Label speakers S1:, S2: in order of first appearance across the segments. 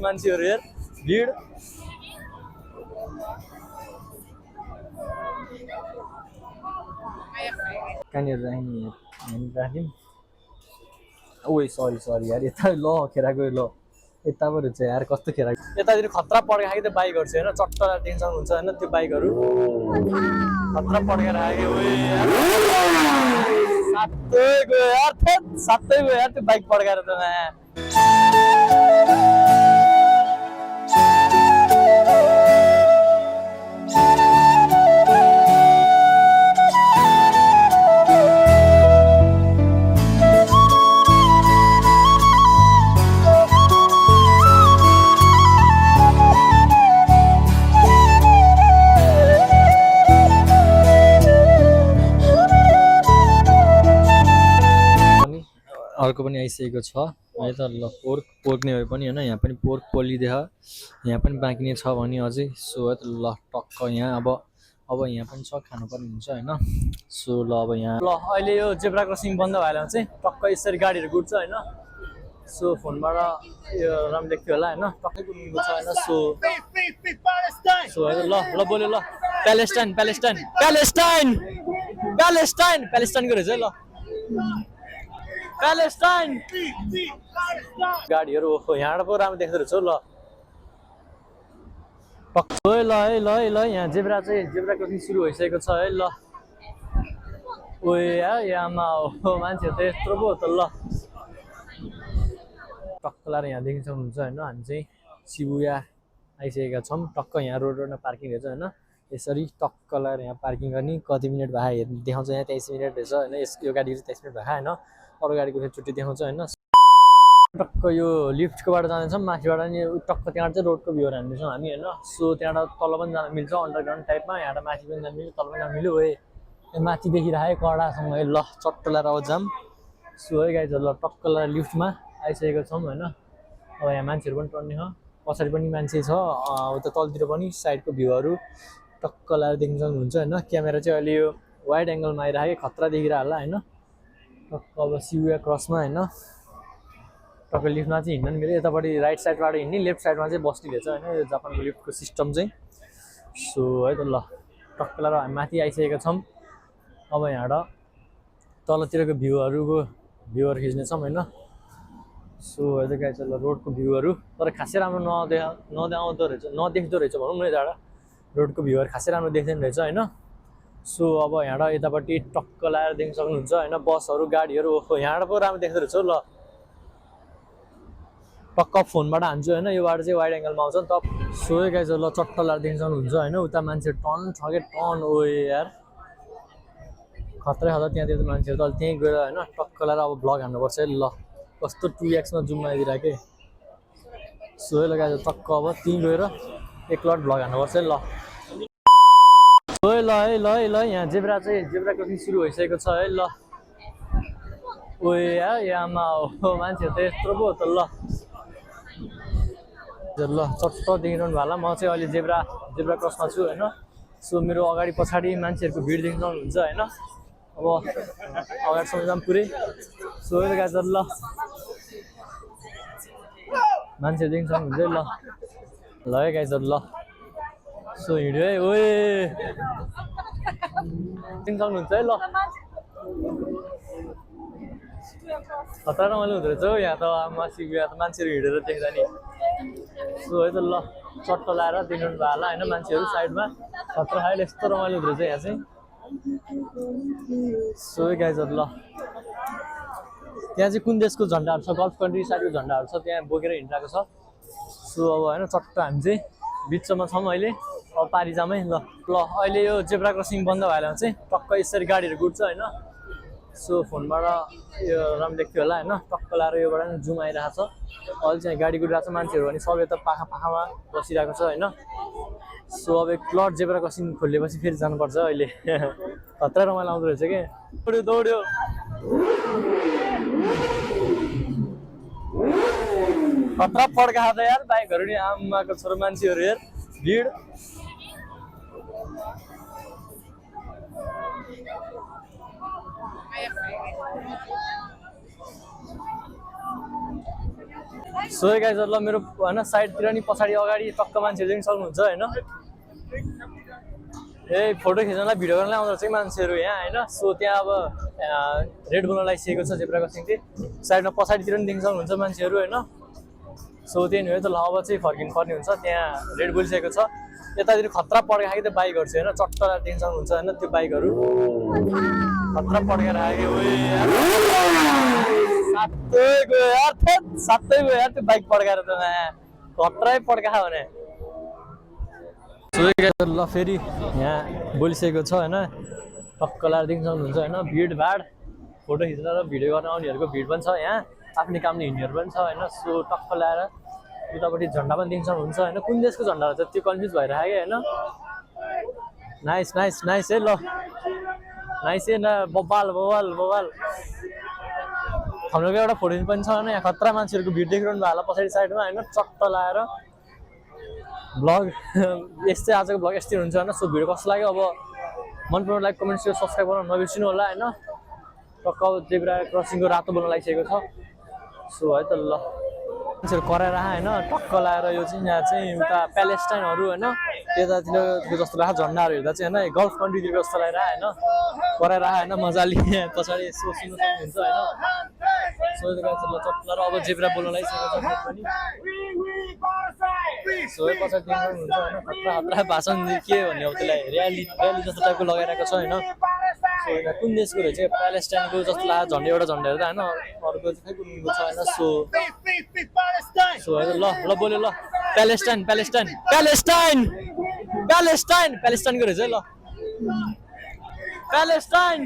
S1: मान्छेहरु यार भिड कहाँनिर राख्ने हामी राख्यौँ ओइ सरी यार यता ल खेरा गयो ल यता पो रहेछ यार कस्तो खेरा यतातिर खतरा पड्का खायो त्यो बाइकहरू चाहिँ होइन चट्ट टेन्सन हुन्छ होइन त्यो बाइकहरू खतरा पड्केर आयो ओइ यार सातै गयो यार सातै गयो यार त्यो बाइक पड्काएर त अर्को पनि आइसकेको छ है त ल पोर्क नै भए पनि होइन यहाँ पनि पोर्क पोलिदिएछ यहाँ पनि बाँकी नै छ भने अझै सो है त ल टक्क यहाँ अब यहाँ पनि छ खानुपर्ने हुन्छ होइन सो ल अब यहाँ ल अहिले यो जेब्रा क्रसिङ बन्द भएर चाहिँ टक्क यसरी गाडीहरू गुड्छ होइन सो फोनबाट यो राम्रो देख्थ्यो होला होइन टक्कै कुद्नु छ होइन सो ल ल बोल्यो ल प्यालेस्टाइनको रहेछ है ल प्यालेस्टाइन गाडीहरू ओहो यहाँबाट पो राम्रो देख्दो रहेछ ल टक्कै ल है यहाँ जेब्रा क्रसिङ सुरु भइसकेको छ है ल ओए यामा हो मान्छेहरू त यत्रो पो हो त ल टक्क लाएर यहाँ देख्न सक्नुहुन्छ होइन हामी चाहिँ शिबुया आइसकेका छौँ टक्क यहाँ रोडमा पार्किङ रहेछ होइन यसरी टक्क लाएर यहाँ पार्किङ गर्ने कति मिनट भए हेर्नु देखाउँछ यहाँ 23 मिनट रहेछ होइन यो गाडीको 23 मिनट भए होइन अरू गाडीको फेरि छुट्टी देखाउँछ होइन टक्क यो लिफ्टको बाटो जाँदैछौँ माथिबाट नि टक्क त्यहाँबाट चाहिँ रोडको भ्यूहरू हान्दैछौँ हामी होइन सो त्यहाँबाट तल पनि जान मिल्छ अन्डरग्राउन्ड टाइपमा यहाँबाट माथि पनि जान मिल्छ तल पनि जान मिल्यो है माथि देखिरहेँ कडासँग है ल चट्ट लाएर अब जाम सो है गाइजहरू ल टक्क लाएर लिफ्टमा आइसकेको छौँ होइन अब यहाँ मान्छेहरू पनि टर्ने छ पछाडि पनि मान्छे छ उता तलतिर पनि साइडको भ्यूहरू टक्क लाएर देख्न सक्नुहुन्छ होइन क्यामेरा चाहिँ अहिले यो वाइड एङ्गलमा आइरहेको खतरा देखिरह होला होइन टक्क अब शिबुया क्रसमा होइन टक्क लिफ्टमा चाहिँ हिँड्नु मिल्यो यतापट्टि राइट साइडबाट हिँड्ने लेफ्ट साइडमा चाहिँ बस्ने रहेछ होइन यो जापानको लिफ्टको सिस्टम चाहिँ सो है त ल टक्क लाएर हामी माथि आइसकेका छौँ अब यहाँबाट तलतिरको भ्यूहरू खिच्नेछौँ होइन सो है त गाइस ल रोडको भ्यूहरू तर खासै राम्रो नदेख्दो रहेछ भनौँ न यताबाट रोडको भ्यूहरू खासै राम्रो देख्दैन रहेछ होइन सो अब यहाँबाट यतापट्टि टक्क लाएर देख्न सक्नुहुन्छ होइन बसहरू गाडीहरू ओहो यहाँबाट पो राम्रो देख्दो रहेछ ल टक्क फोनबाट हान्छु होइन यो बाटो चाहिँ वाइड एङ्गलमा आउँछ नि त सो गाइस ल चट्ट लाएर देख्न सक्नुहुन्छ होइन उता मान्छे टन छ कि टन ओए यार खतरै खतरा त्यहाँतिर मान्छेहरू त त्यहीँ गएर होइन टक्क लाएर अब भ्लग हान्नुपर्छ है ल कस्तो 2x मा जुम आइदिरहेको के सो है ल गाइस टक्क अब त्यहीँ गएर एकलट भ्लग हान्नुपर्छ है ल ओइ ल यहाँ जेब्रा क्रसिङ सुरु भइसकेको छ है ल ओए यामा हो मान्छेहरू त यत्रो पो हो त ल चट्ट देखिरहनु होला म चाहिँ अहिले जेब्रा क्रसमा छु होइन सो मेरो अगाडि पछाडि मान्छेहरूको भिड देख्न सक्नुहुन्छ होइन अब अगाडिसम्म जाम पुरै सो गाइस ल मान्छेहरू देख्न सक्नुहुन्छ है ल है गाइस ल सो हिँड्यो है ओए देख्न सक्नुहुन्छ है ल खतरा रमाइलो हुँदो रहेछ हौ यहाँ त शिबुया त मान्छेहरू हिँडेर देख्दा नि सो है त ल चट्ट लाएर देख्नु भयो होला होइन मान्छेहरू साइडमा खतरा खायो यस्तो रमाइलो हुँदो रहेछ यहाँ चाहिँ सो है गाइजहरू ल त्यहाँ चाहिँ कुन देशको झन्डाहरू छ गल्फ कन्ट्री साइडको झन्डाहरू छ त्यहाँ बोकेर हिँडिरहेको छ सो अब होइन चट्ट हामी चाहिँ बिचमा छौँ अहिले अब पारी जाम है ल अहिले यो जेब्रा क्रसिङ बन्द भएर चाहिँ टक्क यसरी गाडीहरू गुड्छ होइन सो फोनबाट यो राम्रो देख्थ्यो होला होइन टक्क लाएर योबाट पनि जुम आइरहेको छ अहिले चाहिँ गाडी गुडिरहेको छ मान्छेहरू भने सब यता पाखामा बसिरहेको छ होइन सो अब एकलट जेब्रा क्रसिङ खोलिएपछि फेरि जानुपर्छ अहिले खतरा रमाइलो आउँदो रहेछ कि दौड्यो खतरा पड्का त यार बाइकहरू नि आमाको छोरो मान्छेहरू यार भिड सो गाइज ल मेरो होइन साइडतिर नि पछाडि अगाडि टक्क मान्छेहरू पनि सक्नुहुन्छ होइन ए फोटो खिच्नलाई भिडियो गर्नलाई आउँदो रहेछ मान्छेहरू यहाँ होइन सो त्यहाँ अब रेड बुल लगाइसकेको छ जेब्रा क्रसिङ चाहिँ साइडमा पछाडितिर पनि देख्न सक्नुहुन्छ मान्छेहरू होइन सो त्यही नि हो त ल अब चाहिँ फर्किनु पर्ने हुन्छ त्यहाँ रेड बोलिसकेको छ यतातिर खतरा पड्का खायो त्यो बाइकहरू चाहिँ होइन चट्ट देख्न सक्नुहुन्छ होइन त्यो बाइकहरू खतरा पड्केर आयो सातै गयो यार त्यो बाइक पड्काएर त खतरै पड्का भने ल फेरि यहाँ बोलिसकेको छ होइन टक्क लाएर देख्न सक्नुहुन्छ होइन भिडभाड फोटो खिच्न र भिडियो गर्न आउनेहरूको भिड पनि छ यहाँ आफ्नै कामले हिँड्नेहरू पनि छ होइन सो टक्क ल्याएर उतापट्टि झन्डा पनि देख्न सक्नुहुन्छ होइन कुन देशको झन्डा हो त्यो कन्फ्युज भइरहेको होइन नाइस नाइस नाइस है ल नाइस है न बबाल बबाल बबाल हाम्रो एउटा फोटो पनि छ होइन यहाँ खतरा मान्छेहरूको भिड देखिरहनु भयो होला पछाडि साइडमा होइन चट्ट लाएर ब्लग यस्तै आजको ब्लग यस्तै हुन्छ होइन सो भिडियो कस्तो लाग्यो अब मन पराउनु लाइक कमेन्ट सेयर सब्सक्राइब गर्न नबिर्सिनु होला होइन टक्क जेब्रा क्रसिङको रातो बोल्न लागिसकेको छ सो है त ल मान्छेहरू कराएर होइन टक्क लाएर यो चाहिँ यहाँ चाहिँ उता प्यालेस्टाइनहरू होइन त्यतातिर जस्तो लाग्छ झन्डाहरू हेर्दा चाहिँ होइन गल्फ कन्ट्रीतिर जस्तो लागेर होइन कराएर होइन मजाले पछाडि यसो सुन्नु सक्नुहुन्छ होइन सो ल चट्ट अब जेब्रा बोल्न लागिसकेको छ पनि सो पछाडि देख्नुहुन्छ होइन खतरा खतरा भाषण के भन्ने अब त्यसलाई र्याली जस्तो टाइपको लगाइरहेको छ होइन सो कुन देशको रहेछ प्यालेस्टाइनको जस्तो लाग्छ झन्डा एउटा झन्डा हेर्दा होइन अर्को चाहिँ खै कुनको छ होइन सो ल ल बोल्यो ल प्यालेस्टाइन प्यालेस्टाइन प्यालेस्टाइन प्यालेस्टाइन प्यालेस्टाइनको रहेछ है ल प्यालेस्टाइन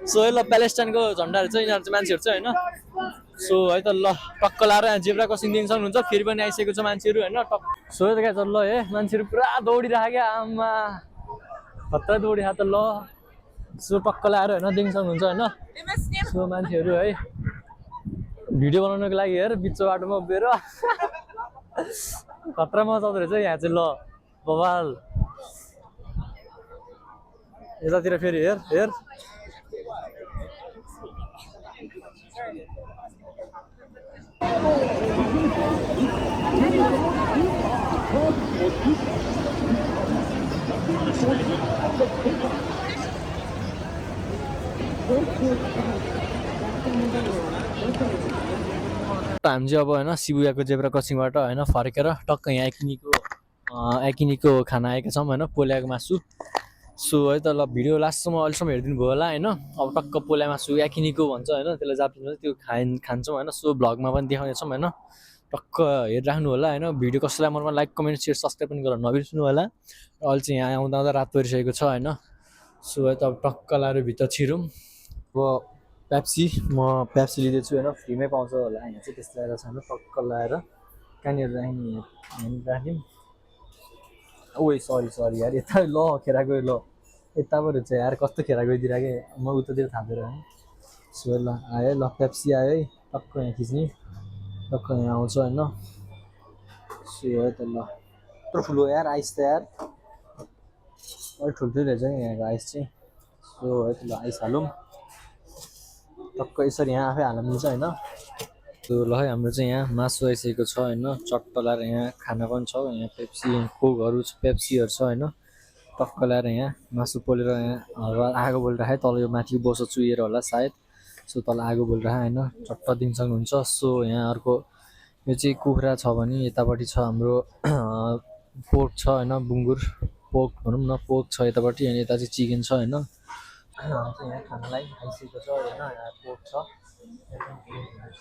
S1: सो ल प्यालेस्टाइनको झन्डाहरू चाहिँ यिनीहरू चाहिँ मान्छेहरू चाहिँ होइन सो है त ल टक्क लाएर यहाँ जेब्रा क्रसिङ देख्न सक्नुहुन्छ फेरि पनि आइसकेको छ मान्छेहरू होइन टक्क सो त क्या ल है मान्छेहरू पुरा दौडिरहेको क्या आमा खतरा दौडिरहेको त ल सो टक्क लाएर होइन देख्न सक्नुहुन्छ होइन सो मान्छेहरू है भिडियो बनाउनको लागि हेर बिच बाटोमा उभिएर खतरा मचाउँदो रहेछ यहाँ चाहिँ ल बवाल यतातिर फेरि हेर हेर हामी चाहिँ अब होइन शिबुयाको जेब्रा क्रसिङबाट होइन फर्केर टक्क यहाँ एकिनीको खाना आएका छौँ होइन पोल्याको मासु सो है त ल भिडियो लास्टसम्म अहिलेसम्म हेरिदिनु भयो होला होइन अब टक्क पोल्या मासु एकिनीको भन्छ होइन त्यसलाई जापानिजमा त्यो खान्छौँ होइन सो भ्लगमा पनि देखाउनेछौँ होइन टक्क हेरिराख्नु होला होइन भिडियो कसैलाई मनमा लाइक कमेन्ट सेयर सब्सक्राइब पनि गरेर नबिर्सिनु होला अहिले चाहिँ यहाँ आउँदा आउँदा रात परिसकेको छ होइन सो है त अब टक्क लाएर भित्र छिरौँ अब पेप्सी म पेप्सी लिँदैछु होइन फ्रीमै पाउँछ होला यहाँ चाहिँ त्यस्तो लगाएर छैन टक्क लगाएर कहाँनिर राख्यौँ ओइ सरी सरी यार यता ल खेरा गयो ल यता पो रहेछ यार कस्तो खेरा गइदिरहेको म उतातिर थाँदैन होइन सो ल आयो ल पेप्सी आयो है टक्क यहाँ खिच्ने टक्क यहाँ आउँछ होइन सो है त ल यत्रो ठुलो यार आइस त यार अलिक ठुल्ठुलो रहेछ नि यहाँको आइस चाहिँ सो है त ल आइस हालौँ टक्क यसरी यहाँ आफै हाल्न मिल्छ होइन त्यो ल है हाम्रो चाहिँ यहाँ मासु आइसकेको छ होइन चट्ट लाएर यहाँ खाना पनि छ यहाँ पेप्सी कोकहरू पेप्सीहरू छ होइन टक्क ल्याएर यहाँ मासु पोलेर यहाँ आगो बोलिरहेको तल यो माथि बोसो चुहिएर होला सायद सो तल आगो बोलिरहेको होइन चट्ट दिन सक्नुहुन्छ सो यहाँ अर्को यो चाहिँ कुखुरा छ भने यतापट्टि छ हाम्रो पोर्क छ होइन बुङ्गुर पोर्क भनौँ न पोर्क छ यतापट्टि अनि यता चाहिँ चिकन छ होइन यहाँ खानालाई आइसकेको छ होइन यहाँ पोर्क छ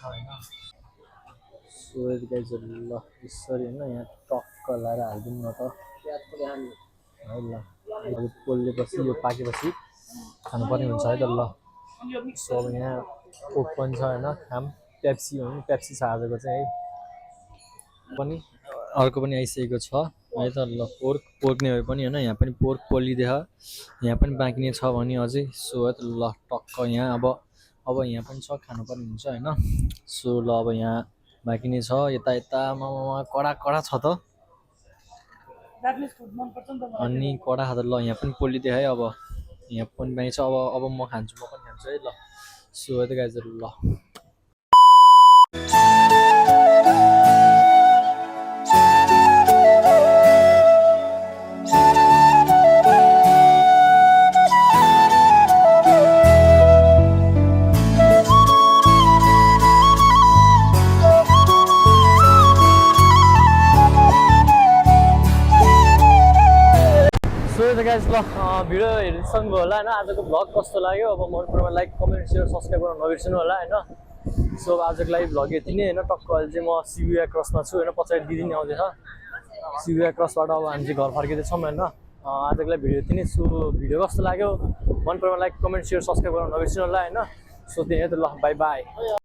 S1: होइन सो गाइजहरू ल यसरी होइन यहाँ टक्क लाएर हालिदिउँ न त है ल अब पोलेपछि यो पाकेपछि खानुपर्ने हुन्छ है त ल सो अब यहाँ कोक पनि छ होइन खाम पेप्सी भनौँ पेप्सी छ आजको चाहिँ है पनि अर्को पनि आइसकेको छ है त ल पोर्क नै भए पनि होइन यहाँ पनि पोर्क पोलिदिएछ यहाँ पनि बाँकी नै छ भने अझै सो है त ल टक्क यहाँ अब यहाँ पनि छ खानुपर्ने हुन्छ होइन सो ल अब यहाँ बाँकी नै छ यता यतामा कडा कडा छ त अनि कडा खाँदा ल यहाँ पनि पोलिदिए है अब यहाँ पनि बाँकी छ अब म पनि खान्छु है ल सो है त गाइजहरू ल भिडियो हेरिसक्नु होला होइन आजको भ्लग कस्तो लाग्यो अब मन परेमा लाइक कमेन्ट सेयर सब्सक्राइब गर्न नबिर्सनु होला होइन सो आजको लागि भ्लग यति नै होइन टक्क अहिले चाहिँ म सिबिया क्रसमा छु होइन पछाडि दिदी नै आउँदैछ सिबिया क्रसबाट अब हामी चाहिँ घर फर्किँदैछौँ होइन आजको लागि भिडियो यति नै सो भिडियो कस्तो लाग्यो मन परेमा लाइक कमेन्ट सेयर सब्सक्राइब गर्न नबिर्सनु होला होइन सो त्यही त ल बाई बाई